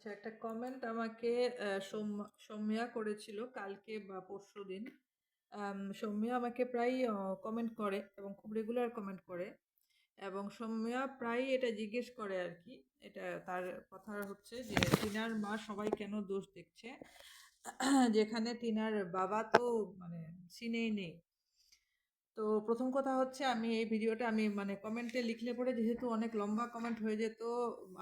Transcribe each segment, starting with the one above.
আচ্ছা, একটা কমেন্ট আমাকে সৌম্যা করেছিল কালকে বা পরশুদিন। সৌম্যা আমাকে প্রায় কমেন্ট করে এবং খুব রেগুলার কমেন্ট করে, এবং সৌম্যা প্রায় এটা জিজ্ঞেস করে আর কি। এটা তার কথা হচ্ছে যে টিনার মা সবাই কেন দোষ দেখছে, যেখানে টিনার বাবা তো মানে সিনেই নেই। তো প্রথম কথা হচ্ছে, আমি এই ভিডিওটা আমি মানে কমেন্টে লিখলে পরে যেহেতু অনেক লম্বা কমেন্ট হয়ে যেত,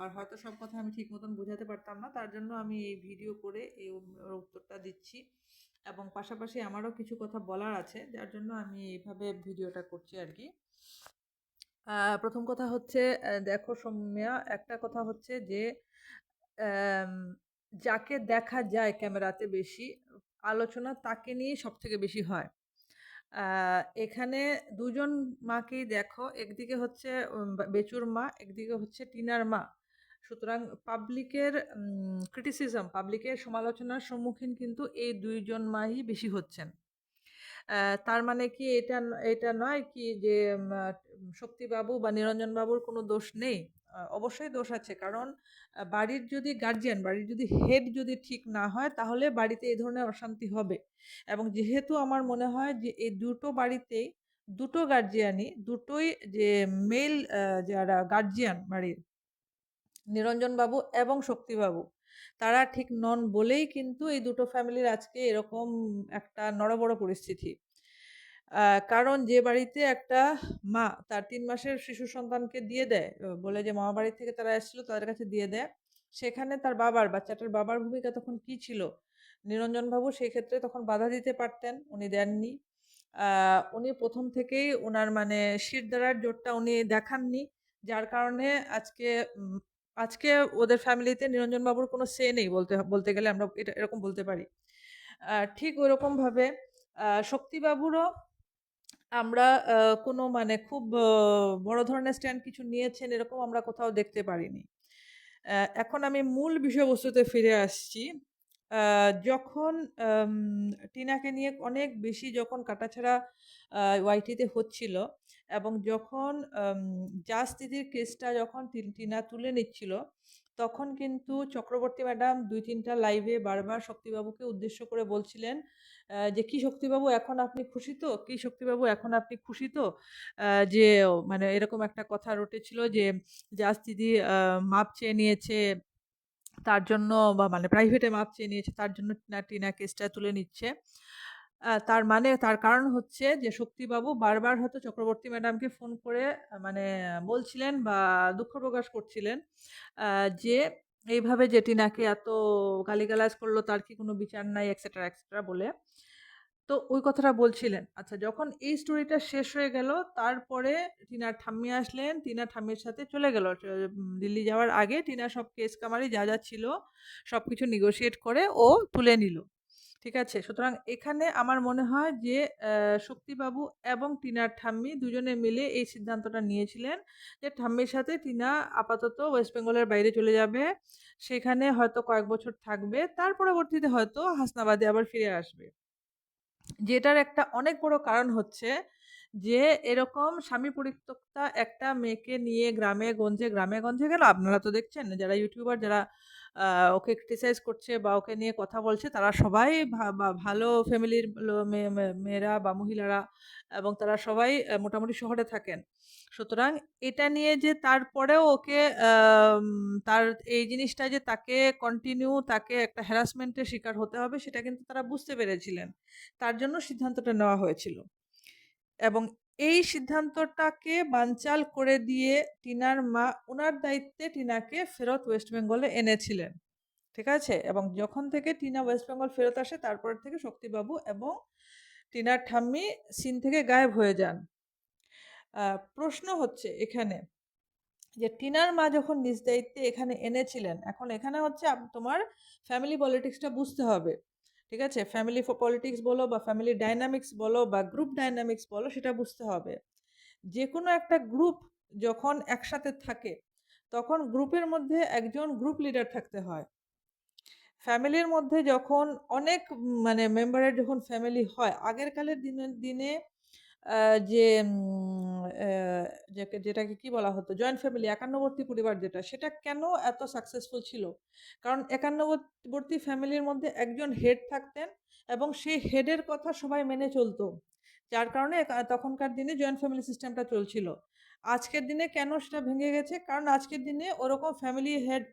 আর হয়তো সব কথা আমি ঠিক মতন বোঝাতে পারতাম না, তার জন্য আমি এই ভিডিও করে এই ওর উত্তরটা দিচ্ছি। এবং পাশাপাশি আমারও কিছু কথা বলার আছে, যার জন্য আমি এইভাবে ভিডিওটা করছি আর কি। প্রথম কথা হচ্ছে, দেখো সৌম্যা, একটা কথা হচ্ছে যে আম, যাকে দেখা যায় ক্যামেরাতে বেশি, আলোচনা তাকে নিয়ে সব থেকে বেশি হয়। এখানে দুজন মাকেই দেখো, একদিকে হচ্ছে বেচুর মা, একদিকে হচ্ছে টিনার মা। সুতরাং পাবলিকের পাবলিকের সমালোচনার সম্মুখীন কিন্তু এই দুইজন মাই বেশি হচ্ছেন। তার মানে কি এটা নয় কি যে শক্তিবাবু বা নিরঞ্জন বাবুর কোনো দোষ নেই? অবশ্যই দোষ আছে, কারণ বাড়ির যদি গার্জিয়ান, বাড়ির যদি হেড যদি ঠিক না হয়, তাহলে বাড়িতে এই ধরনের অশান্তি হবে। এবং যেহেতু আমার মনে হয় যে এই দুটো বাড়িতেই দুটো গার্জিয়ানই, দুটোই যে মেল যারা গার্জিয়ান বাড়ির, নিরঞ্জন বাবু এবং শক্তিবাবু, তারা ঠিক নন বলেই কিন্তু এই দুটো ফ্যামিলির আজকে এরকম একটা নড়বড় পরিস্থিতি। কারণ যে বাড়িতে একটা মা তার ৩ মাসের শিশু সন্তানকে দিয়ে দেয়, বলে যে মামা বাড়ি থেকে তারা এসেছিল তাদের কাছে দিয়ে দেয়, সেখানে তার বাচ্চাটার বাবার ভূমিকা তখন কি ছিল? নিরঞ্জন বাবু সেই ক্ষেত্রে তখন বাধা দিতে পারতেন, উনি দেননি। উনি প্রথম থেকেই ওনার মানে শিরদাঁড়ার জোরটা উনি দেখাননি, যার কারণে আজকে আজকে ওদের ফ্যামিলিতে নিরঞ্জন বাবুর কোনো সে নেই, বলতে বলতে গেলে আমরা এটা এরকম বলতে পারি। ঠিক ওরকম ভাবে শক্তিবাবুরও আমরা কোনো মানে খুব বড় ধরনের স্ট্যান্ড কিছু নিয়েছেন এরকম আমরা কোথাও দেখতে পারিনি। এখন আমি মূল বিষয়বস্তুতে ফিরে আসছি। যখন টিনাকে নিয়ে অনেক বেশি যখন কাটাছেঁড়া ওয়াইটিতে হচ্ছিল, এবং যখন জাজ দিদির কেসটা যখন টিনা তুলে নিচ্ছিল, তখন কিন্তু চক্রবর্তী ম্যাডাম ২-৩টা লাইভে বারবার শক্তিবাবুকে উদ্দেশ্য করে বলছিলেন যে, "কি শক্তিবাবু, এখন আপনি খুশি তো? কি শক্তিবাবু, এখন আপনি খুশি তো?" যে মানে এরকম একটা কথা রটেছিল যে জাজ দিদি মাপ চেয়ে নিয়েছে তার জন্য, বা মানে প্রাইভেটে মাপ চেয়ে নিয়েছে তার জন্য টিনা কেসটা তুলে নিচ্ছে। তার মানে তার কারণ হচ্ছে যে শক্তিবাবু বারবার হয়তো চক্রবর্তী ম্যাডামকে ফোন করে মানে বলছিলেন বা দুঃখ প্রকাশ করছিলেন যে এইভাবে যে টিনাকে এত গালিগালাজ করলো, তার কি কোনো বিচার নাই, এক্সেট্রা এক্সেট্রা বলে। তো ওই কথাটা বলছিলেন। আচ্ছা, যখন এই স্টোরিটা শেষ হয়ে গেল, তারপরে টিনার ঠাম্মি আসলেন, টিনার ঠাম্মির সাথে চলে গেল। দিল্লি যাওয়ার আগে টিনা সব কেস কামারি যা যা ছিল সবকিছু নেগোশিয়েট করে ও তুলে নিল। ঠিক আছে? সুতরাং এখানে আমার মনে হয় যে শক্তিবাবু এবং টিনার ঠাম্মি দুজনে মিলে এই সিদ্ধান্তটা নিয়েছিলেন যে ঠাম্মির সাথে টিনা আপাতত ওয়েস্ট বেঙ্গলের বাইরে চলে যাবে। সেখানে হয়তো কয়েক বছর থাকবে। তার পরবর্তীতে হয়তো হাসনাবাদে আবার ফিরে আসবে। যেটার একটা অনেক বড় কারণ হচ্ছে যে এরকম স্বামী পরিত্যক্তা একটা মেয়েকে নিয়ে গ্রামে গঞ্জে গেল। আপনারা তো দেখছেন, যারা ইউটিউবার, যারা ওকে ক্রিটিসাইজ করছে বা ওকে নিয়ে কথা বলছে, তারা সবাই ভালো ফ্যামিলির মেয়েরা বা মহিলারা, এবং তারা সবাই মোটামুটি শহরে থাকেন। সুতরাং এটা নিয়ে যে তারপরেও ওকে তার এই জিনিসটা যে তাকে কন্টিনিউ তাকে একটা হ্যারাসমেন্টের শিকার হতে হবে, সেটা কিন্তু তারা বুঝতে পেরেছিলেন। তার জন্য সিদ্ধান্তটা নেওয়া হয়েছিল, এবং এই সিদ্ধান্তটাকে বানচাল করে দিয়ে টিনার মা ওনার দায়িত্বে টিনাকে ফেরত ওয়েস্ট বেঙ্গলে এনেছিলেন। ঠিক আছে? এবং যখন থেকে টিনা ওয়েস্ট বেঙ্গল ফেরত আসে, তারপর থেকে শক্তিবাবু এবং টিনার ঠাম্মি সিন থেকে গায়েব হয়ে যান। প্রশ্ন হচ্ছে এখানে যে টিনার মা যখন নিজ দায়িত্বে এখানে এনেছিলেন, এখন এখানে হচ্ছে তোমার ফ্যামিলি পলিটিক্সটা বুঝতে হবে। ঠিক আছে? ফ্যামিলি পলিটিক্স বলো বা ফ্যামিলি ডাইনামিক্স বলো বা গ্রুপ ডাইনামিক্স বলো, সেটা বুঝতে হবে। যে কোনো একটা গ্রুপ যখন একসাথে থাকে, তখন গ্রুপের মধ্যে একজন গ্রুপ লিডার থাকতে হয়। ফ্যামিলির মধ্যে যখন অনেক মানে মেম্বারের যখন ফ্যামিলি হয়, আগের কালের দিনে যে যেটাকে কি বলা হতো? জয়েন্ট ফ্যামিলি, একান্নবর্তী পরিবার যেটা, সেটা কেন এত সাকসেসফুল ছিল? কারণ একান্নবর্তী ফ্যামিলির মধ্যে একজন হেড থাকতেন এবং সেই হেডের কথা সবাই মেনে চলত। যার কারণে তখনকার দিনে জয়েন্ট ফ্যামিলি সিস্টেমটা চলছিল। আজকের দিনে কেন সেটা ভেঙে গেছে? কারণ আজকের দিনে ওরকম ফ্যামিলি হেড